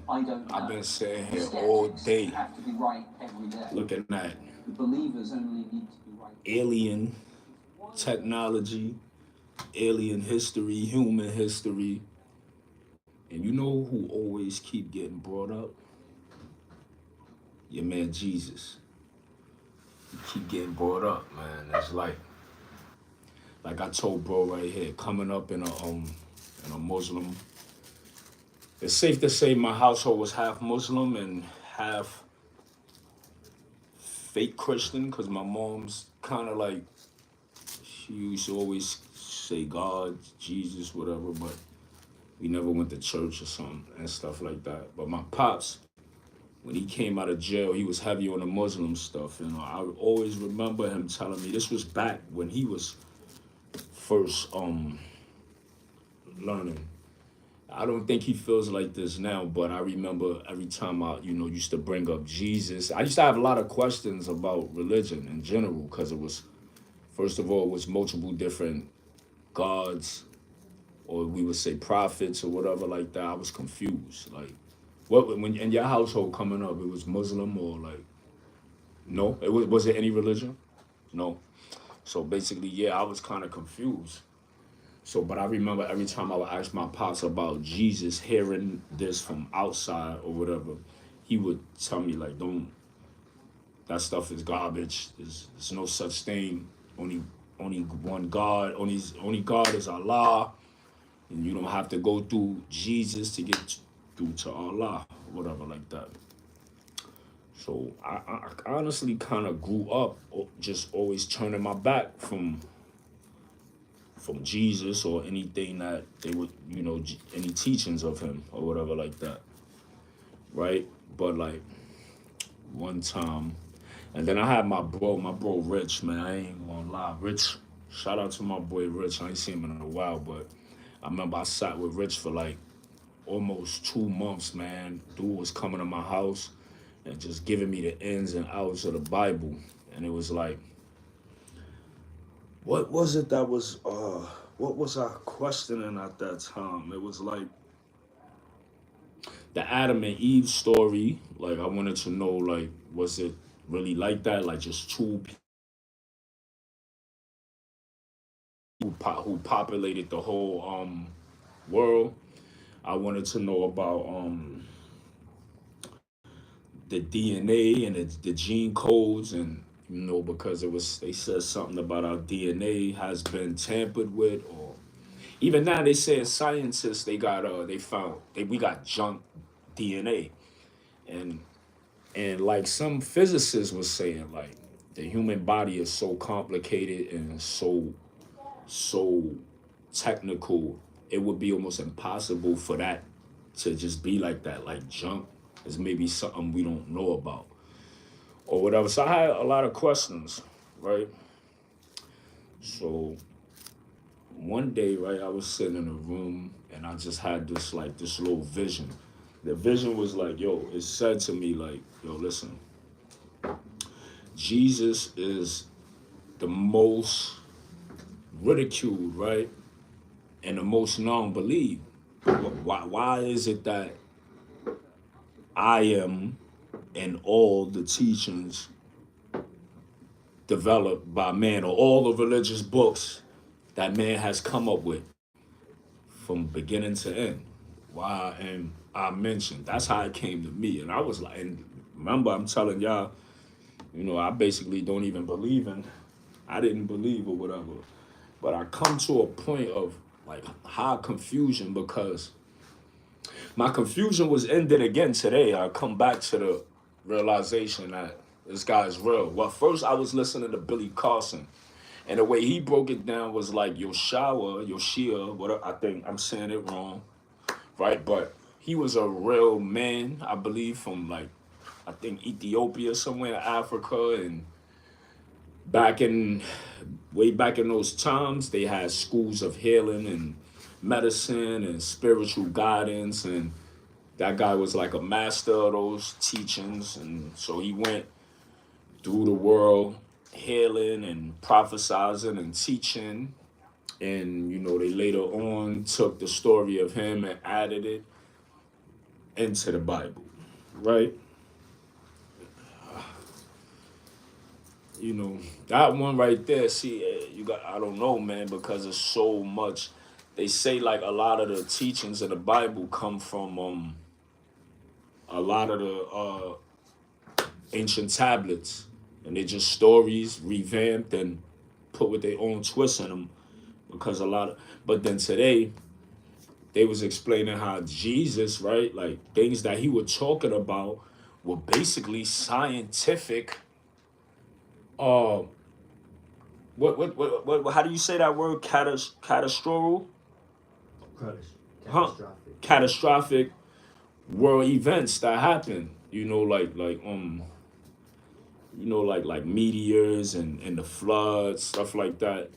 I don't know. I've been sitting The here all skeptics day have to be right every day. looking at The believers only need to be right. alien technology, alien history, human history. And you know who always keep getting brought up? Your man Jesus. He keep getting brought up, man. It's like I told bro right here, coming up in a Muslim. It's safe to say my household was half Muslim and half fake Christian because my mom's kind of like she used to always say God, Jesus, whatever, but we never went to church or something and stuff like that. But my pops, when he came out of jail, he was heavy on the Muslim stuff. You know, I always remember him telling me this was back when he was first learning. I don't think he feels like this now, but I remember every time I, used to bring up Jesus. I used to have a lot of questions about religion in general because it was, first of all, it was multiple different gods, or we would say prophets or whatever like that. I was confused. Like, what when in your household coming up, it was Muslim or like no? Was it any religion? No. So basically, yeah, I was kind of confused. So, but I remember every time I would ask my pops about Jesus, hearing this from outside or whatever, he would tell me like, "Don't. That stuff is garbage. There's no such thing. Only one God. Only God is Allah, and you don't have to go through Jesus to get through to Allah, whatever like that." So I honestly kind of grew up just always turning my back from Jesus or anything that they would, any teachings of him or whatever like that, right? But like one time, and then I had my bro Rich, man. I ain't gonna lie, Rich. Shout out to my boy Rich. I ain't seen him in a while, but I remember I sat with Rich for like almost 2 months, man. Dude was coming to my house and just giving me the ins and outs of the Bible, and it was like, what was it that was what was I questioning at that time? It was like the Adam and Eve story. Like I wanted to know, like, was it really like that? Like just two people who populated the whole world. I wanted to know about the DNA and the gene codes, and because it was they said something about our DNA has been tampered with, or even now they say scientists they found we got junk DNA, and like some physicists was saying, like the human body is so complicated and so technical, it would be almost impossible for that to just be like that. Like junk is maybe something we don't know about or whatever. So I had a lot of questions, right? So one day, right, I was sitting in a room and I just had this little vision. The vision was like, yo, it said to me like, yo, listen, Jesus is the most ridiculed, right? And the most non-believed. Why is it that I am and all the teachings developed by man or all the religious books that man has come up with from beginning to end? Why am I mentioned? That's how it came to me. And I was like, and remember, I'm telling y'all, I basically don't even believe in, I didn't believe or whatever. But I come to a point of like high confusion because my confusion was ended again today. I come back to the realization that this guy's real. Well, first I was listening to Billy Carson, and the way he broke it down was like Yoshia, whatever. I think I'm saying it wrong, right? But he was a real man, I believe, from like I think Ethiopia, somewhere in Africa, and back in way back in those times, they had schools of healing and medicine and spiritual guidance, and that guy was like a master of those teachings, and so he went through the world healing and prophesizing and teaching. And they later on took the story of him and added it into the Bible, right? You know, that one right there, see, you got, I don't know, man, because there's so much. They say like a lot of the teachings of the Bible come from a lot of the ancient tablets, and they're just stories revamped and put with their own twist in them. Because a lot of, but then today they was explaining how Jesus, right, like things that he was talking about were basically scientific. Uh, how do you say that word? Catastrophic, huh? Catastrophic. Catastrophic world events that happen. Like meteors and the floods, stuff like that.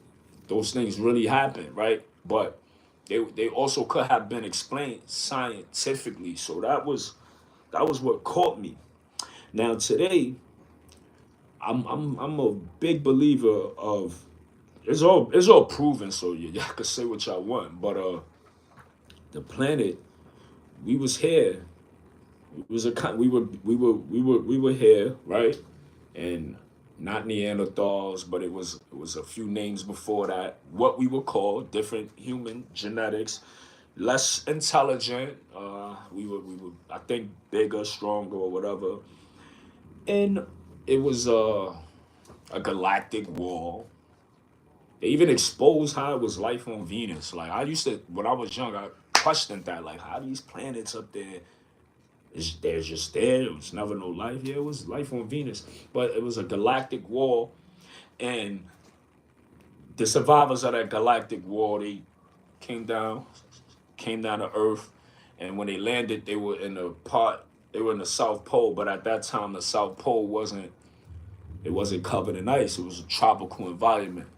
Those things really happen, right? But they also could have been explained scientifically. So that was what caught me. Now today, I'm a big believer of it's all proven. So y'all can say what y'all want, but the planet, we was here. It was a we were here, right? And not Neanderthals, but it was a few names before that. What we were called, different human genetics, less intelligent. We were I think bigger, stronger, or whatever. And it was a galactic war. They even exposed how it was life on Venus. Like I used to, when I was young, I questioned that. Like how these planets up there they're just there. It was never no life. Yeah, it was life on Venus, but it was a galactic war, and the survivors of that galactic war, they came down, came down to Earth, and when they landed, they were in the South Pole, but at that time, the South Pole wasn't covered in ice. It was a tropical environment,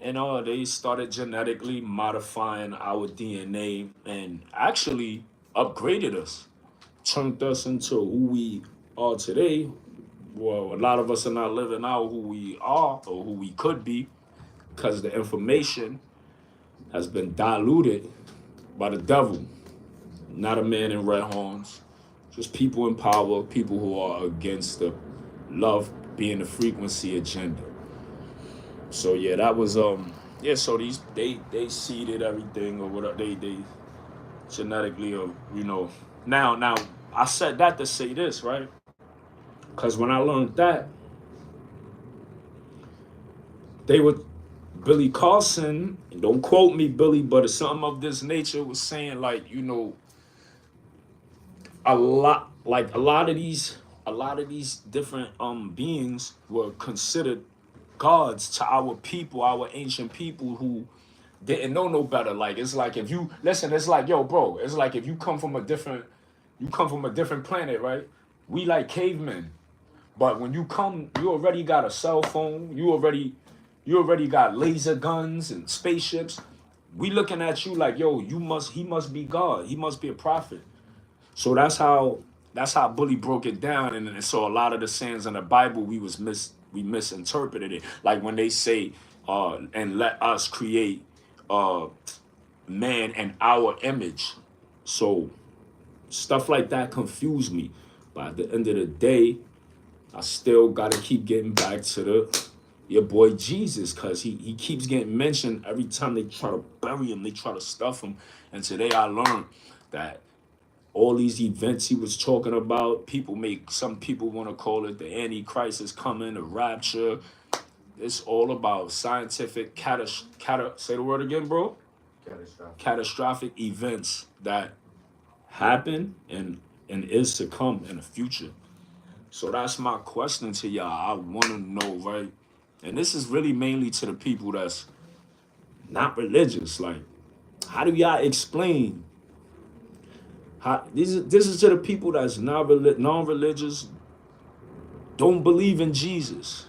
and they started genetically modifying our DNA and actually upgraded us, turned us into who we are today. Well, a lot of us are not living out who we are or who we could be because the information has been diluted by the devil, not a man in red horns, just people in power, people who are against the love being the frequency agenda. So yeah, that was yeah. So these they seeded everything or whatever they genetically or now I said that to say this, right? Because when I learned that, they would Billy Carson, and don't quote me, Billy, but it's something of this nature, was saying like, a lot of these different beings were considered gods to our people, our ancient people who didn't know no better. Like it's like if you listen, it's like, yo, bro, it's like if you come from a different planet, right? We like cavemen. But when you come, you already got a cell phone. You already got laser guns and spaceships. We looking at you like, yo, he must be God. He must be a prophet. So that's how Bully broke it down. And so a lot of the sayings in the Bible, we misinterpreted it. Like when they say, and let us create uh man in our image. So stuff like that confused me. But at the end of the day, I still gotta keep getting back to your boy Jesus, cause he keeps getting mentioned every time they try to bury him, they try to stuff him. And today I learned that all these events he was talking about, some people want to call it the Antichrist is coming, the rapture. It's all about scientific say the word again, bro. Catastrophic. Catastrophic events that happen and is to come in the future. So that's my question to y'all. I want to know, right? And this is really mainly to the people that's not religious. Like, how do y'all explain? How this is to the people that's not non-religious, don't believe in Jesus.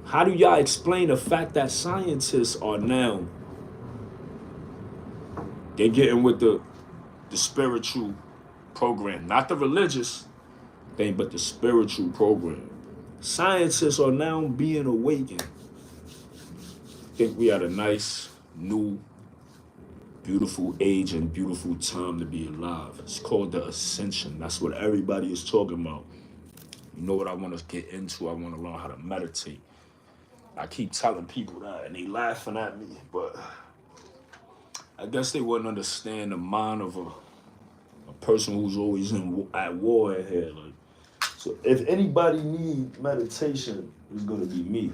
How do y'all explain the fact that scientists are now they're getting with the spiritual program, not the religious thing, but the spiritual program. Scientists are now being awakened. I think we had a nice new Beautiful age and beautiful time to be alive. It's called the ascension. That's what everybody is talking about. You know what I want to get into? I want to learn how to meditate. I keep telling people that and they laughing at me, but I guess they wouldn't understand the mind of a person who's always at war in here. Like, so if anybody need meditation, it's gonna be me.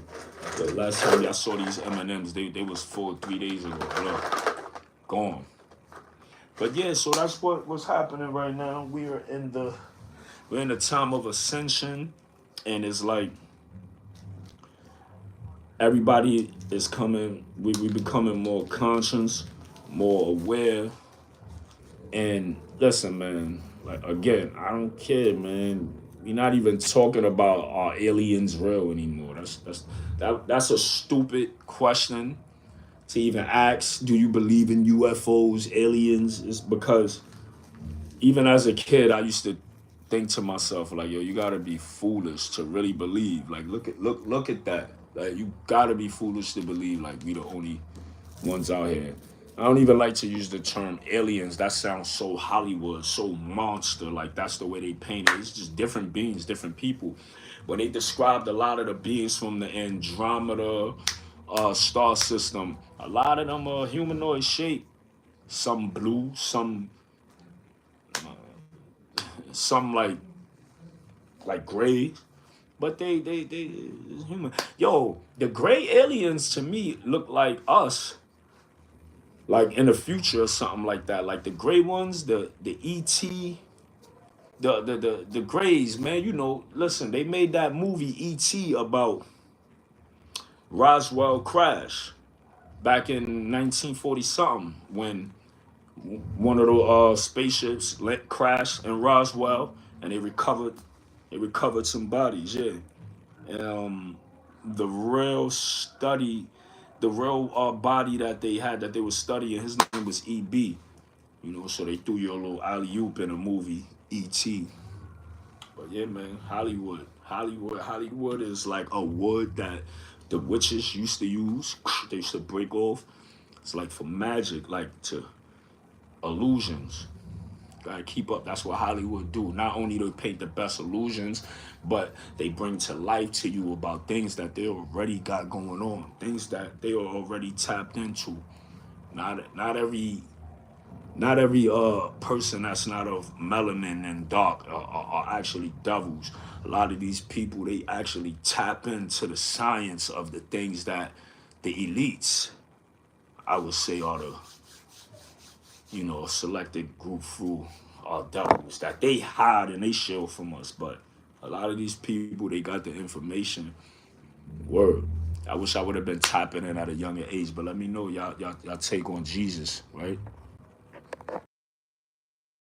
The last time I saw these M&Ms, they was full 3 days ago. Look, gone. But yeah, so that's what's happening right now. We're in the time of ascension, and it's like everybody is coming. We becoming more conscious, more aware. And listen, man. Like again, I don't care, man. We're not even talking about are aliens real anymore. That's a stupid question to even ask. Do you believe in UFOs, aliens? It's because even as a kid, I used to think to myself like, yo, you gotta be foolish to really believe. Like, look at that. Like, you gotta be foolish to believe like we the only ones out here. I don't even like to use the term aliens. That sounds so Hollywood, so monster. Like that's the way they paint it. It's just different beings, different people. When they described a lot of the beings from the Andromeda star system, a lot of them are humanoid shape. Some blue, some like gray, but they human. Yo, the gray aliens to me look like us, like in the future or something like that. Like the gray ones, the ET, the grays, man. You know, listen, they made that movie ET about Roswell crash back in 1940 something when one of the spaceships crashed in Roswell and they recovered some bodies, yeah. And the real study, the real body that they had that they were studying, his name was EB. You know, so they threw you a little alley oop in a movie, E.T. But yeah, man, Hollywood is like a wood that the witches used to use. They used to break off. It's like for magic, like to illusions. Gotta keep up. That's what Hollywood do. Not only do they paint the best illusions, but they bring to life to you about things that they already got going on, things that they are already tapped into. Not every person that's not of melanin and dark are actually devils. A lot of these people, they actually tap into the science of the things that the elites, I would say, are the selected group through devils that they hide and they shield from us. But a lot of these people, they got the information. Word. I wish I would have been tapping in at a younger age, but let me know y'all take on Jesus, right?